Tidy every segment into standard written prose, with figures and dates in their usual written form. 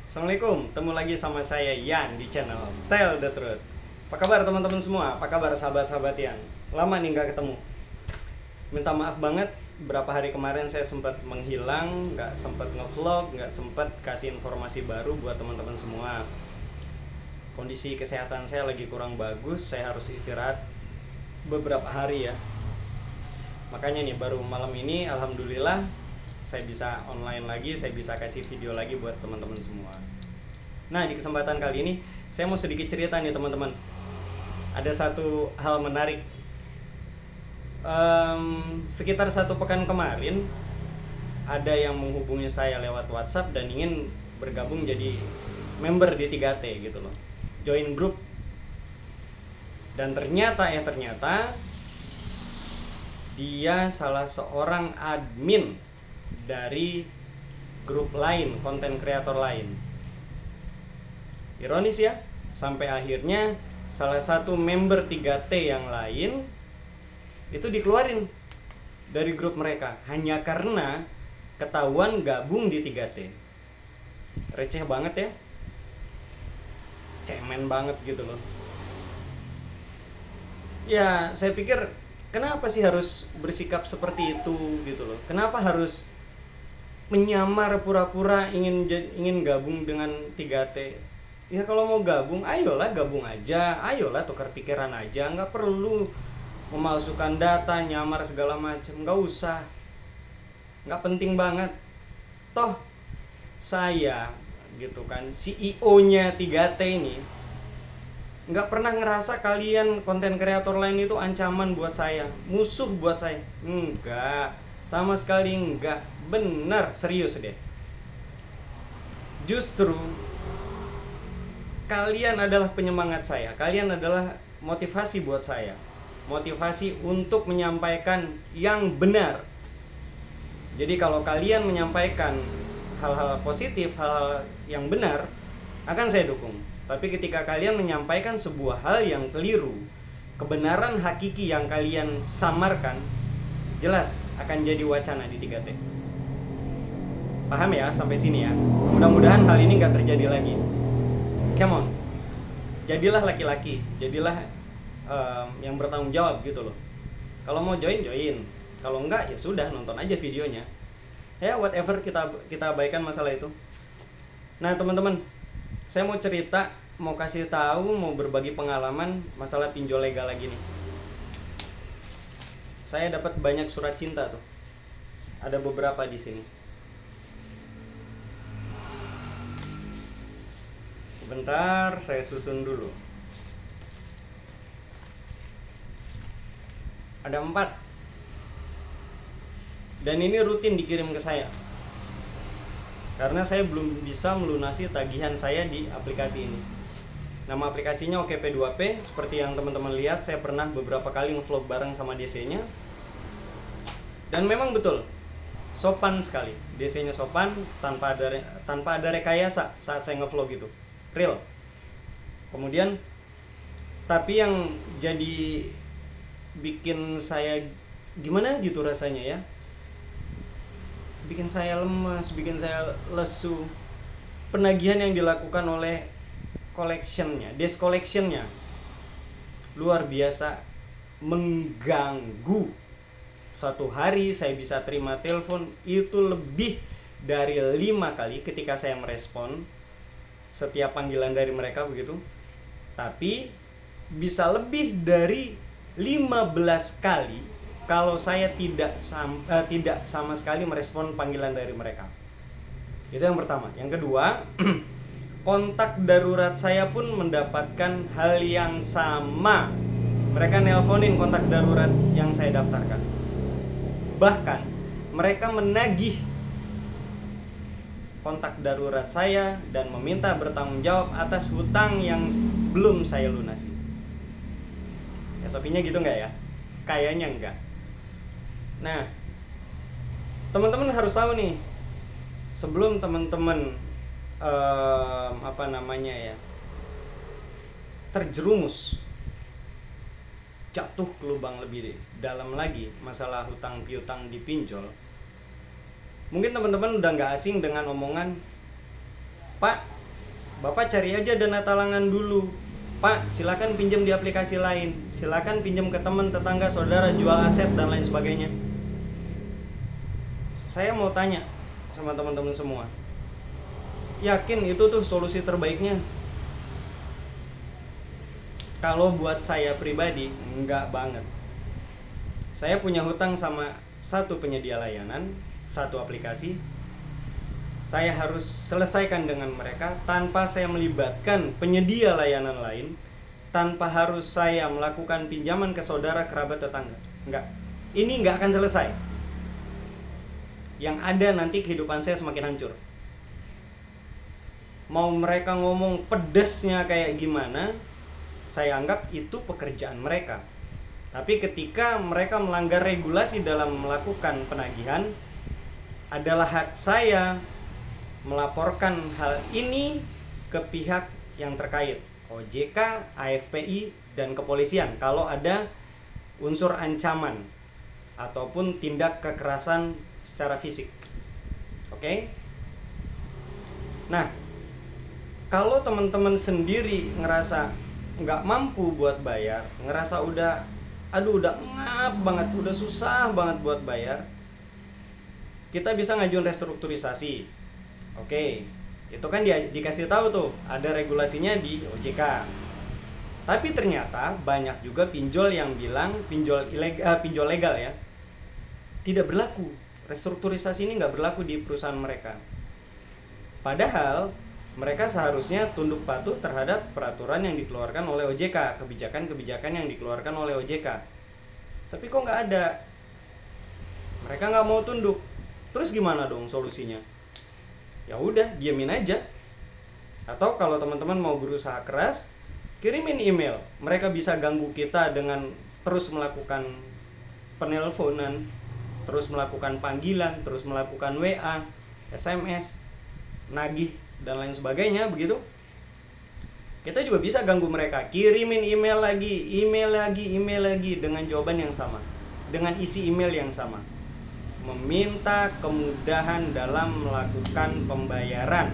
Assalamualaikum, ketemu lagi sama saya Yan di channel Tell the Truth. Apa kabar teman-teman semua? Apa kabar sahabat-sahabat Yan? Lama nih nggak ketemu. Minta maaf banget, berapa hari kemarin saya sempat menghilang, nggak sempat ngevlog, nggak sempat kasih informasi baru buat teman-teman semua. Kondisi kesehatan saya lagi kurang bagus, saya harus istirahat beberapa hari ya. Makanya nih baru malam ini alhamdulillah saya bisa online lagi, saya bisa kasih video lagi buat teman-teman semua. Nah, di kesempatan kali ini saya mau sedikit cerita nih teman-teman. Ada satu hal menarik. Sekitar 1 pekan kemarin ada yang menghubungi saya lewat WhatsApp dan ingin bergabung jadi member di 3T gitu loh. Join grup. Dan ternyata dia salah seorang admin dari grup lain, konten kreator lain. Ironis ya, sampai akhirnya salah satu member 3T yang lain itu dikeluarin dari grup mereka hanya karena ketahuan gabung di 3T. Receh banget ya, cemen banget gitu loh. Ya, saya pikir kenapa sih harus bersikap seperti itu gitu loh. Kenapa harus menyamar pura-pura ingin gabung dengan 3T. Ya kalau mau gabung, ayolah gabung aja, ayolah tukar pikiran aja, nggak perlu memalsukan data, nyamar segala macam, nggak usah, nggak penting banget. Toh saya gitu kan, CEO-nya 3T ini nggak pernah ngerasa kalian konten kreator lain itu ancaman buat saya, musuh buat saya, enggak, sama sekali enggak. Benar, serius deh. Justru kalian adalah penyemangat saya, kalian adalah motivasi buat saya, motivasi untuk menyampaikan yang benar. Jadi kalau kalian menyampaikan hal-hal positif, hal-hal yang benar, akan saya dukung. Tapi ketika kalian menyampaikan sebuah hal yang keliru, kebenaran hakiki yang kalian samarkan, jelas akan jadi wacana di 3T. Paham ya sampai sini ya? Mudah-mudahan hal ini nggak terjadi lagi. Come on, jadilah laki-laki, jadilah yang bertanggung jawab gitu loh. Kalau mau join, kalau enggak ya sudah, nonton aja videonya. Ya whatever, kita abaikan masalah itu. Nah teman-teman, saya mau cerita, mau kasih tahu, mau berbagi pengalaman masalah pinjol legal lagi nih. Saya dapat banyak surat cinta tuh. Ada beberapa di sini. Bentar, saya susun dulu. Ada 4. Dan ini rutin dikirim ke saya. Karena saya belum bisa melunasi tagihan saya di aplikasi ini. Nama aplikasinya OKP2P. Seperti yang teman-teman lihat, saya pernah beberapa kali nge-vlog bareng sama DC-nya. Dan memang betul, sopan sekali. DC-nya sopan, tanpa ada rekayasa saat saya nge-vlog itu. Real. Kemudian tapi yang jadi bikin saya gimana gitu rasanya ya, bikin saya lemas, bikin saya lesu, penagihan yang dilakukan oleh desk collectionnya luar biasa mengganggu. Suatu hari saya bisa terima telepon itu lebih dari 5 kali ketika saya merespon setiap panggilan dari mereka begitu. Tapi bisa lebih dari 15 kali kalau saya tidak sama sekali merespon panggilan dari mereka. Itu yang pertama. Yang kedua, kontak darurat saya pun mendapatkan hal yang sama. Mereka nelponin kontak darurat yang saya daftarkan. Bahkan mereka menagih kontak darurat saya dan meminta bertanggung jawab atas hutang yang belum saya lunasi. SOP-nya gitu nggak ya? Kayaknya enggak. Nah, teman-teman harus tahu nih, sebelum teman-teman terjerumus, jatuh ke lubang lebih dalam lagi masalah hutang piutang di pinjol, mungkin teman-teman udah nggak asing dengan omongan, Pak, Bapak cari aja dana talangan dulu. Pak, silakan pinjam di aplikasi lain, silakan pinjam ke teman, tetangga, saudara, jual aset dan lain sebagainya. Saya mau tanya sama teman-teman semua, yakin itu tuh solusi terbaiknya? Kalau buat saya pribadi, enggak banget. Saya punya hutang sama satu penyedia layanan, satu aplikasi. Saya harus selesaikan dengan mereka tanpa saya melibatkan penyedia layanan lain, tanpa harus saya melakukan pinjaman ke saudara, kerabat, tetangga. Enggak. Ini enggak akan selesai. Yang ada nanti kehidupan saya semakin hancur. Mau mereka ngomong pedesnya kayak gimana, saya anggap itu pekerjaan mereka. Tapi ketika mereka melanggar regulasi dalam melakukan penagihan, adalah hak saya melaporkan hal ini ke pihak yang terkait, OJK, AFPI, dan kepolisian kalau ada unsur ancaman ataupun tindak kekerasan secara fisik. Oke? Nah, kalau teman-teman sendiri ngerasa nggak mampu buat bayar, ngerasa udah ngap banget, udah susah banget buat bayar, kita bisa ngajuin restrukturisasi. Oke, itu kan dikasih tahu tuh ada regulasinya di OJK. Tapi ternyata banyak juga pinjol yang bilang pinjol legal ya, tidak berlaku. Restrukturisasi ini nggak berlaku di perusahaan mereka. Padahal mereka seharusnya tunduk patuh terhadap peraturan yang dikeluarkan oleh OJK, kebijakan-kebijakan yang dikeluarkan oleh OJK. Tapi kok nggak ada? Mereka nggak mau tunduk. Terus gimana dong solusinya? Ya udah, diamin aja. Atau kalau teman-teman mau berusaha keras, kirimin email. Mereka bisa ganggu kita dengan terus melakukan penelponan, terus melakukan panggilan, terus melakukan WA, SMS, nagih dan lain sebagainya, begitu. Kita juga bisa ganggu mereka, kirimin email lagi dengan jawaban yang sama, dengan isi email yang sama, meminta kemudahan dalam melakukan pembayaran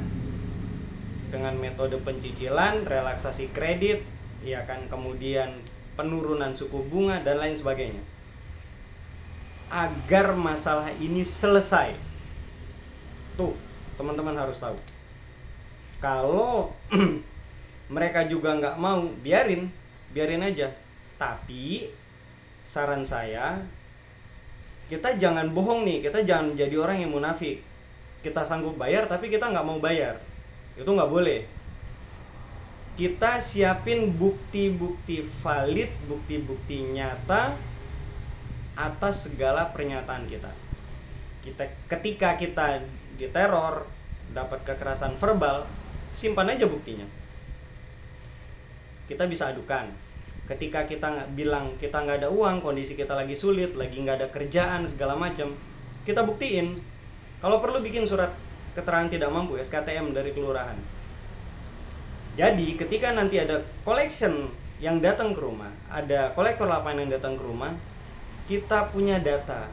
dengan metode pencicilan, relaksasi kredit, ya kan, kemudian penurunan suku bunga dan lain sebagainya, agar masalah ini selesai. Tuh, teman-teman harus tahu. Kalau mereka juga nggak mau, biarin aja. Tapi saran saya, kita jangan bohong nih, kita jangan jadi orang yang munafik. Kita sanggup bayar tapi kita nggak mau bayar, itu nggak boleh. Kita siapin bukti-bukti valid, bukti-bukti nyata atas segala pernyataan kita. Ketika kita diteror, dapat kekerasan verbal, simpan aja buktinya. Kita bisa adukan. Ketika kita bilang kita nggak ada uang, kondisi kita lagi sulit, lagi nggak ada kerjaan segala macam, kita buktiin. Kalau perlu bikin surat keterangan tidak mampu, SKTM dari kelurahan. Jadi ketika nanti ada collection yang datang ke rumah, ada kolektor lapangan yang datang ke rumah, kita punya data.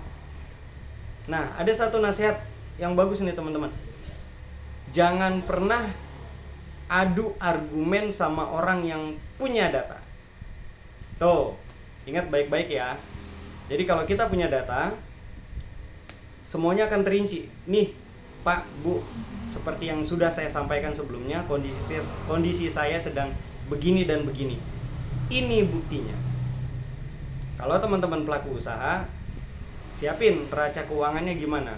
Nah, ada satu nasihat yang bagus nih teman-teman. Jangan pernah adu argumen sama orang yang punya data. Tuh, ingat baik-baik ya. Jadi kalau kita punya data, semuanya akan terinci. Nih, Pak, Bu, seperti yang sudah saya sampaikan sebelumnya, kondisi saya sedang begini dan begini. Ini buktinya. Kalau teman-teman pelaku usaha, siapin neraca keuangannya gimana,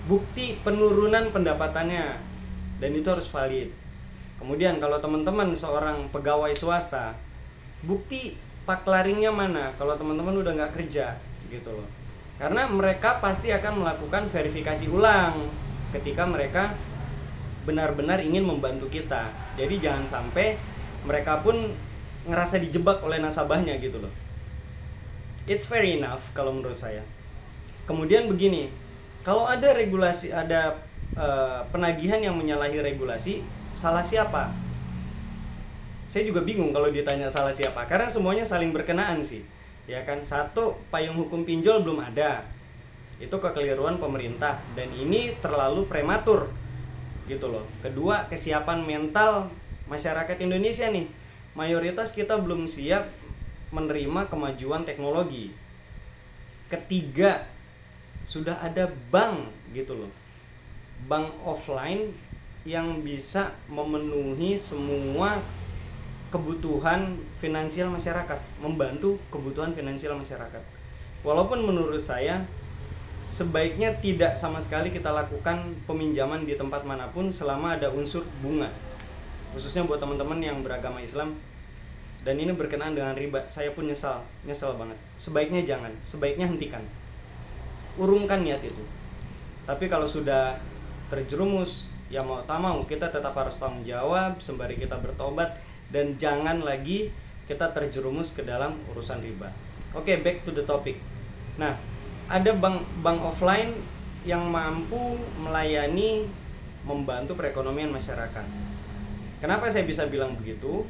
bukti penurunan pendapatannya, dan itu harus valid. Kemudian kalau teman-teman seorang pegawai swasta, bukti paklaringnya mana kalau teman-teman udah nggak kerja, gitu loh. Karena mereka pasti akan melakukan verifikasi ulang ketika mereka benar-benar ingin membantu kita. Jadi jangan sampai mereka pun ngerasa dijebak oleh nasabahnya, gitu loh. It's fair enough kalau menurut saya. Kemudian begini, kalau ada regulasi, ada penagihan yang menyalahi regulasi, salah siapa? Saya juga bingung kalau ditanya salah siapa, karena semuanya saling berkenaan sih, ya kan. Satu, payung hukum pinjol belum ada, itu kekeliruan pemerintah dan ini terlalu prematur, gitu loh. Kedua, kesiapan mental masyarakat Indonesia nih, mayoritas kita belum siap menerima kemajuan teknologi. Ketiga, sudah ada bank gitu loh, bank offline yang bisa memenuhi semua kebutuhan finansial masyarakat, membantu kebutuhan finansial masyarakat. Walaupun menurut saya sebaiknya tidak sama sekali kita lakukan peminjaman di tempat manapun selama ada unsur bunga, khususnya buat teman-teman yang beragama Islam dan ini berkenaan dengan riba. Saya pun nyesal banget. Sebaiknya jangan, sebaiknya hentikan, urungkan niat itu. Tapi kalau sudah terjerumus, ya mau tak mau kita tetap harus tanggung jawab sembari kita bertobat, dan jangan lagi kita terjerumus ke dalam urusan riba. Oke, back to the topic. Nah, ada bank offline yang mampu melayani, membantu perekonomian masyarakat. Kenapa saya bisa bilang begitu?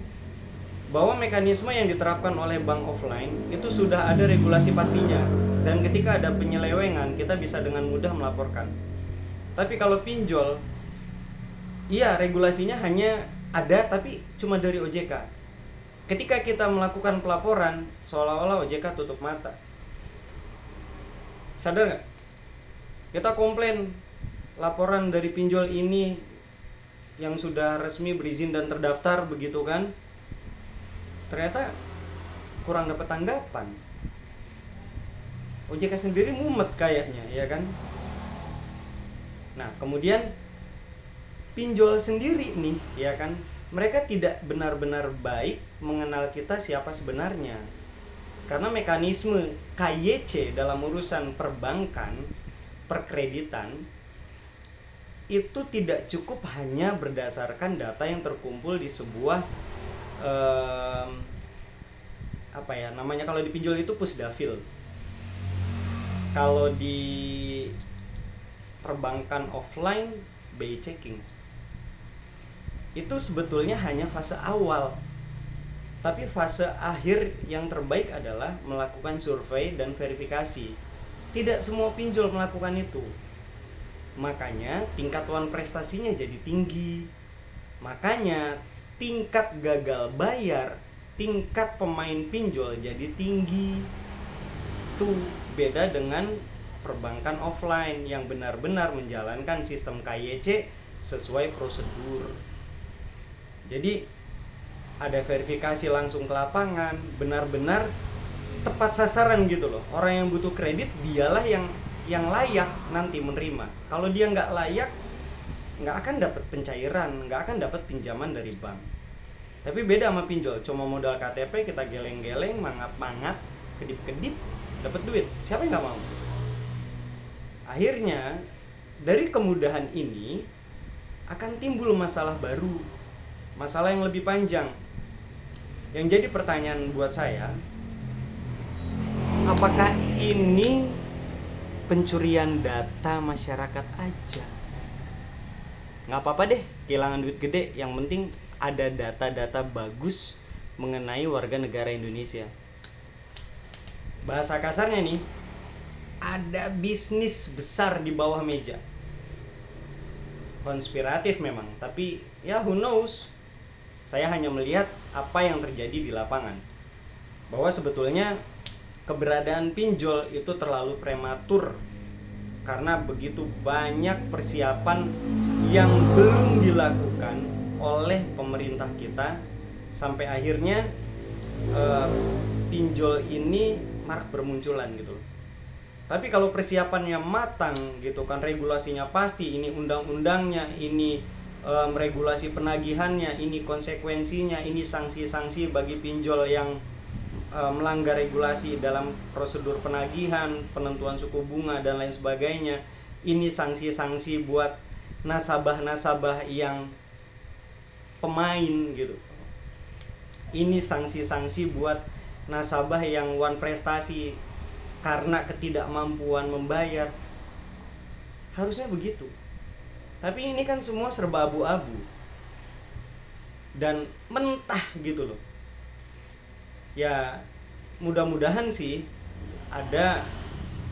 Bahwa mekanisme yang diterapkan oleh bank offline itu sudah ada regulasi pastinya, dan ketika ada penyelewengan kita bisa dengan mudah melaporkan. Tapi kalau pinjol, iya regulasinya hanya ada tapi cuma dari OJK. Ketika kita melakukan pelaporan, seolah-olah OJK tutup mata. Sadar nggak? Kita komplain laporan dari pinjol ini yang sudah resmi berizin dan terdaftar begitu kan, ternyata kurang dapat tanggapan. OJK sendiri mumet kayaknya, ya kan? Nah, kemudian pinjol sendiri nih, ya kan, mereka tidak benar-benar baik mengenal kita siapa sebenarnya. Karena mekanisme KYC dalam urusan perbankan, perkreditan, itu tidak cukup hanya berdasarkan data yang terkumpul di sebuah kalau di pinjol itu pusdafil. Kalau di perbankan offline, BI checking. Itu sebetulnya hanya fase awal. Tapi fase akhir yang terbaik adalah melakukan survei dan verifikasi. Tidak semua pinjol melakukan itu. Makanya tingkat wan prestasinya jadi tinggi. Makanya tingkat gagal bayar, tingkat pemain pinjol jadi tinggi. Itu beda dengan perbankan offline yang benar-benar menjalankan sistem KYC sesuai prosedur. Jadi ada verifikasi langsung ke lapangan, benar-benar tepat sasaran gitu loh. Orang yang butuh kredit dialah yang layak nanti menerima. Kalau dia nggak layak, nggak akan dapat pencairan, nggak akan dapat pinjaman dari bank. Tapi beda sama pinjol, cuma modal KTP kita geleng-geleng, mangap-mangap, kedip-kedip, dapat duit. Siapa yang nggak mau? Akhirnya dari kemudahan ini akan timbul masalah baru, masalah yang lebih panjang. Yang jadi pertanyaan buat saya, apakah ini pencurian data masyarakat aja? Nggak apa-apa deh kehilangan duit gede, yang penting ada data-data bagus mengenai warga negara Indonesia. Bahasa kasarnya nih, ada bisnis besar di bawah meja. Konspiratif memang, tapi ya who knows. Saya hanya melihat apa yang terjadi di lapangan, bahwa sebetulnya keberadaan pinjol itu terlalu prematur karena begitu banyak persiapan yang belum dilakukan oleh pemerintah kita sampai akhirnya pinjol ini marak bermunculan gitu. Tapi kalau persiapannya matang gitu kan, regulasinya pasti, ini undang-undangnya, ini regulasi penagihannya, ini konsekuensinya, ini sanksi-sanksi bagi pinjol yang melanggar regulasi dalam prosedur penagihan, penentuan suku bunga dan lain sebagainya. Ini sanksi-sanksi buat nasabah-nasabah yang pemain gitu. Ini sanksi-sanksi buat nasabah yang wan prestasi karena ketidakmampuan membayar. Harusnya begitu. Tapi ini kan semua serba abu-abu dan mentah gitu loh. Ya mudah-mudahan sih ada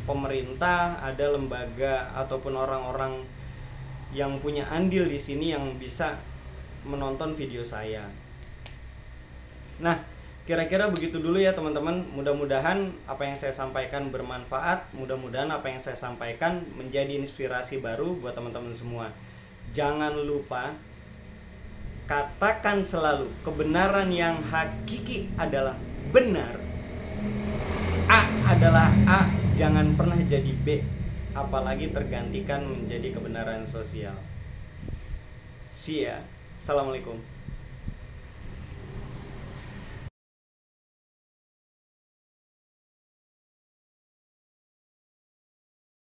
pemerintah, ada lembaga ataupun orang-orang yang punya andil di sini yang bisa menonton video saya. Nah, kira-kira begitu dulu ya teman-teman. Mudah-mudahan apa yang saya sampaikan bermanfaat. Mudah-mudahan apa yang saya sampaikan menjadi inspirasi baru buat teman-teman semua. Jangan lupa, katakan selalu kebenaran yang hakiki adalah benar. A adalah A, jangan pernah jadi B, apalagi tergantikan menjadi kebenaran sosial. See ya. Assalamualaikum.